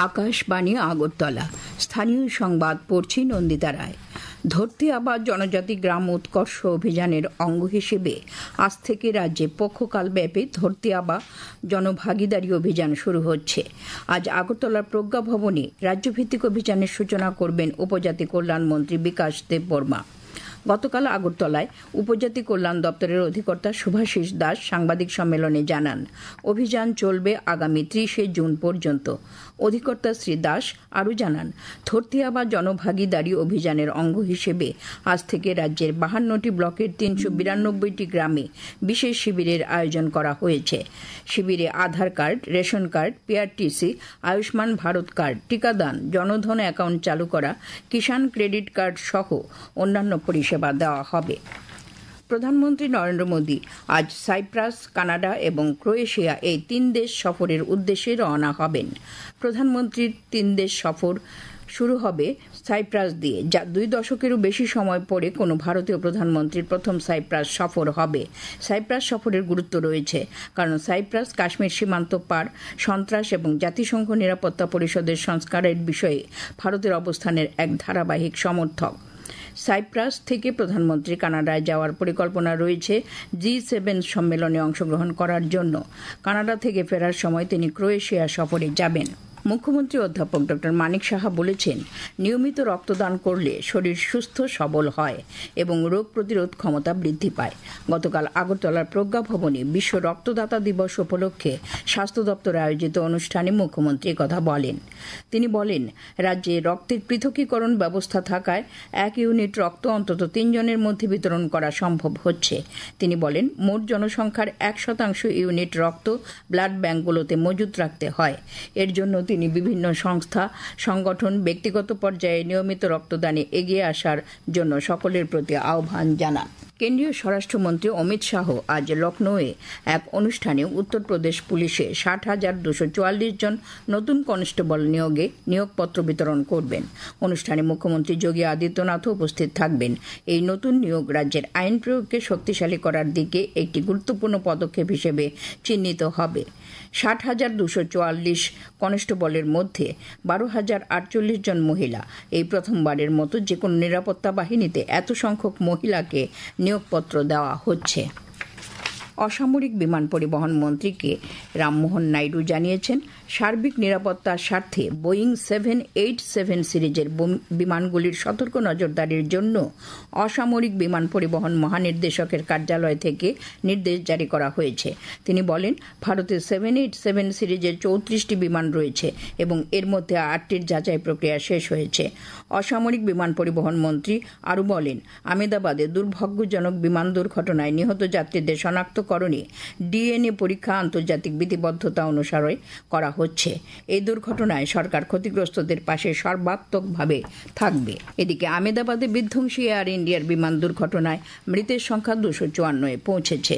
আকাশবাণী আগরতলা। স্থানীয় সংবাদ পড়ছি নন্দিতা রায়। ধরতে আবার জনজাতি গ্রাম উৎকর্ষ অভিযানের অঙ্গ হিসেবে আজ থেকে রাজ্যে পক্ষকালব্যাপী ধরতে আবার জনভাগিদারি অভিযান শুরু হচ্ছে। আজ আগরতলার প্রজ্ঞা ভবনে রাজ্যভিত্তিক অভিযানের সূচনা করবেন উপজাতি কল্যাণ মন্ত্রী বিকাশ দেববর্মা। গতকাল আগরতলায় উপজাতি কল্যাণ দপ্তরের অধিকর্তা শুভাশিস দাস সাংবাদিক সম্মেলনে জানান, অভিযান চলবে আগামী 30 জুন পর্যন্ত। অধিকর্তা শ্রী দাস আরও জানান, ধরতে আবার জনভাগিদারি অভিযানের অঙ্গ হিসেবে আজ থেকে রাজ্যের 52টি ব্লকের 392টি গ্রামে বিশেষ শিবিরের আয়োজন করা হয়েছে। শিবিরে Aadhaar card, ration card, PRTC, Ayushman Bharat card, টিকাদান, জনধন অ্যাকাউন্ট চালু করা, কিষাণ ক্রেডিট কার্ড সহ অন্যান্য পরিষেবা দেওয়া হবে। প্রধানমন্ত্রী নরেন্দ্র মোদী আজ সাইপ্রাস, কানাডা এবং ক্রোয়েশিয়া এই 3 দেশ সফরের উদ্দেশ্যে রওনা হবেন। প্রধানমন্ত্রীর 3 দেশ সফর শুরু হবে সাইপ্রাস দিয়ে, যা 2 দশকেরও বেশি সময় পরে কোনো ভারতীয় প্রধানমন্ত্রীর প্রথম সাইপ্রাস সফর হবে। সাইপ্রাস সফরের গুরুত্ব রয়েছে, কারণ সাইপ্রাস কাশ্মীর সীমান্ত পার, সন্ত্রাস এবং জাতিসংঘ নিরাপত্তা পরিষদের সংস্কারের বিষয়ে ভারতের অবস্থানের এক ধারাবাহিক সমর্থক। সাইপ্রাস থেকে প্রধানমন্ত্রী কানাডায় যাওয়ার পরিকল্পনা রয়েছে G7 সম্মেলনে অংশগ্রহণ করার জন্য। কানাডা থেকে ফেরার সময় তিনি ক্রোয়েশিয়া সফরে যাবেন। মুখ্যমন্ত্রী অধ্যাপক ডক্টর মানিক সাহা বলেছেন, নিয়মিত রক্তদান করলে শরীর সুস্থ সবল হয় এবং রোগ প্রতিরোধ ক্ষমতা বৃদ্ধি পায়। গতকাল আগরতলার প্রজ্ঞা ভবনে বিশ্ব রক্তদাতা দিবস উপলক্ষে স্বাস্থ্য দপ্তরে আয়োজিত অনুষ্ঠানে মুখ্যমন্ত্রী কথা বলেন। তিনি বলেন, রাজ্যে রক্তের পৃথকীকরণ ব্যবস্থা থাকায় 1 ইউনিট রক্ত অন্তত 3 জনের মধ্যে বিতরণ করা সম্ভব হচ্ছে। তিনি বলেন, মোট জনসংখ্যার 1% ইউনিট রক্ত ব্লাড ব্যাঙ্কগুলোতে মজুত রাখতে হয়। এর জন্য তিনি বিভিন্ন সংস্থা, সংগঠন, ব্যক্তিগত পর্যায়ে নিয়মিত রক্তদানে এগিয়ে আসার জন্য সকলের প্রতি আহ্বান জানান। কেন্দ্রীয় স্বরাষ্ট্রমন্ত্রী অমিত শাহ আজ লখনৌয়ে এক অনুষ্ঠানে উত্তরপ্রদেশ পুলিশে 60,244 জন নতুন কনস্টেবল নিয়োগে নিয়োগপত্র বিতরণ করবেন। অনুষ্ঠানে মুখ্যমন্ত্রী যোগী আদিত্যনাথও উপস্থিত থাকবেন। এই নতুন নিয়োগ রাজ্যের আইন প্রয়োগকে শক্তিশালী করার দিকে একটি গুরুত্বপূর্ণ পদক্ষেপ হিসেবে চিহ্নিত হবে। 60,244 কনস্টেবলের মধ্যে 12,048 জন মহিলা। এই প্রথমবারের মতো যে কোনো নিরাপত্তা বাহিনীতে এত সংখ্যক মহিলাকে নিয়োগপত্র দেওয়া হচ্ছে। অসামরিক বিমান পরিবহন মন্ত্রী কে রামমোহন নাইডু জানিয়েছেন, সার্বিক নিরাপত্তার স্বার্থে বোয়িং 787 সিরিজের বিমানগুলির সতর্ক নজরদারির জন্য অসামরিক বিমান পরিবহন মহানির্দেশকের কার্যালয় থেকে নির্দেশ জারি করা হয়েছে। তিনি বলেন, ভারতে 787 সিরিজের 34টি বিমান রয়েছে এবং এর মধ্যে 8টির যাচাই প্রক্রিয়া শেষ হয়েছে। অসামরিক বিমান পরিবহন মন্ত্রী আরও বলেন, আহমেদাবাদে দুর্ভাগ্যজনক বিমান দুর্ঘটনায় নিহত যাত্রীদের শনাক্তকরণে ডিএনএ পরীক্ষা আন্তর্জাতিক বিধিবদ্ধতা অনুসারে করা হচ্ছে। এই দুর্ঘটনায় সরকার ক্ষতিগ্রস্তদের পাশে সর্বাত্মকভাবে থাকবে। এদিকে আহমেদাবাদে বিধ্বংসী এয়ার ইন্ডিয়ার বিমান দুর্ঘটনায় মৃতের সংখ্যা 254-এ পৌঁছেছে।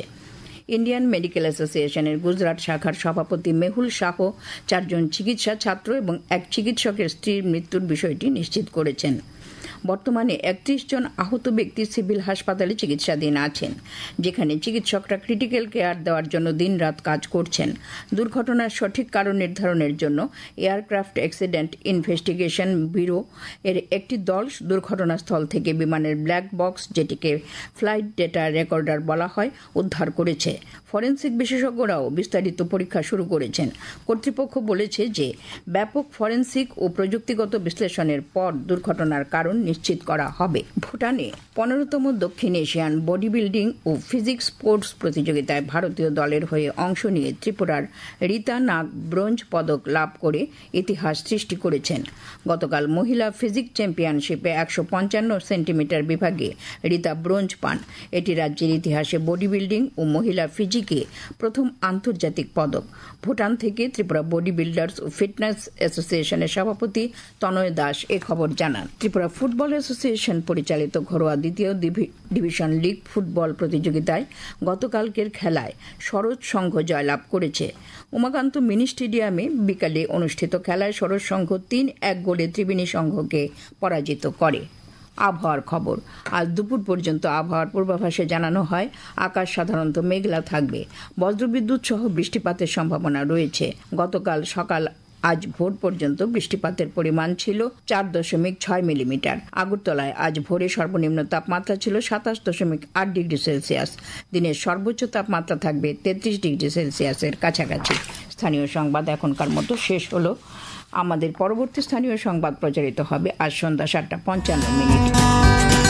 ইন্ডিয়ান মেডিকেল অ্যাসোসিয়েশনের গুজরাট শাখার সভাপতি মেহুল শাহ 4 জন চিকিৎসা ছাত্র এবং এক চিকিৎসকের স্ত্রীর মৃত্যুর বিষয়টি নিশ্চিত করেছেন। বর্তমানে 31 জন আহত ব্যক্তি সিভিল হাসপাতালে চিকিৎসাধীন আছেন, যেখানে চিকিৎসকরা ক্রিটিক্যাল কেয়ার দেওয়ার জন্য দিনরাত কাজ করছেন। দুর্ঘটনার সঠিক কারণ নির্ধারণের জন্য এয়ারক্রাফট অ্যাক্সিডেন্ট ইনভেস্টিগেশন ব্যুরো এর একটি দল দুর্ঘটনাস্থল থেকে বিমানের ব্ল্যাক বক্স, যেটিকে ফ্লাইট ডেটা রেকর্ডার বলা হয়, উদ্ধার করেছে। ফরেনসিক বিশেষজ্ঞরাও বিস্তারিত পরীক্ষা শুরু করেছেন। কর্তৃপক্ষ বলেছে যে ব্যাপক ফরেনসিক ও প্রযুক্তিগত বিশ্লেষণের পর দুর্ঘটনার কারণ নিশ্চিত করা হবে। ভুটানে 15তম দক্ষিণ এশিয়ান বডি বিল্ডিং ও ফিজিক্স স্পোর্টস প্রতিযোগিতায় ভারতীয় দলের হয়ে অংশ নিয়ে ত্রিপুরার রীতা নাগ ব্রোঞ্জ পদক লাভ করে ইতিহাস সৃষ্টি করেছেন। গতকাল মহিলা ফিজিক্স চ্যাম্পিয়নশিপে 155 সেন্টিমিটার বিভাগে রীতা ব্রোঞ্জ পান। এটি রাজ্যের ইতিহাসে বডি বিল্ডিং ও মহিলা ফিজিকে প্রথম আন্তর্জাতিক পদক। ভুটান থেকে ত্রিপুরা বডি বিল্ডার্স ও ফিটনেস অ্যাসোসিয়েশনের সভাপতি তনয় দাস এ খবর জানান। ত্রিপুরা ফুটবল অ্যাসোসিয়েশন পরিচালিত ঘরোয়া দ্বিতীয় ডিভিশন লিগ ফুটবল প্রতিযোগিতায় গতকালকের খেলায় সরোজ সংঘ জয়লাভ করেছে। উমাকান্ত মিনি স্টেডিয়ামে বিকালে অনুষ্ঠিত খেলায় সরোজ সংঘ 3-1 গোলে ত্রিবেণী সংঘকে পরাজিত করে। আবহাওয়ার খবর। আজ দুপুর পর্যন্ত আবহাওয়ার পূর্বাভাসে জানানো হয়, আকাশ সাধারণত মেঘলা থাকবে। বজ্রবিদ্যুৎ সহ বৃষ্টিপাতের সম্ভাবনা রয়েছে। গতকাল সকাল আজ ভোর পর্যন্ত বৃষ্টিপাতের পরিমাণ ছিল 4.6 মিলিমিটার। আগরতলায় আজ ভোরে সর্বনিম্ন তাপমাত্রা ছিল 27.8 ডিগ্রি সেলসিয়াস। দিনের সর্বোচ্চ তাপমাত্রা থাকবে 33 ডিগ্রি সেলসিয়াসের কাছাকাছি। স্থানীয় সংবাদ এখনকার মতো শেষ হলো। আমাদের পরবর্তী স্থানীয় সংবাদ প্রচারিত হবে আজ সন্ধ্যা 7:55।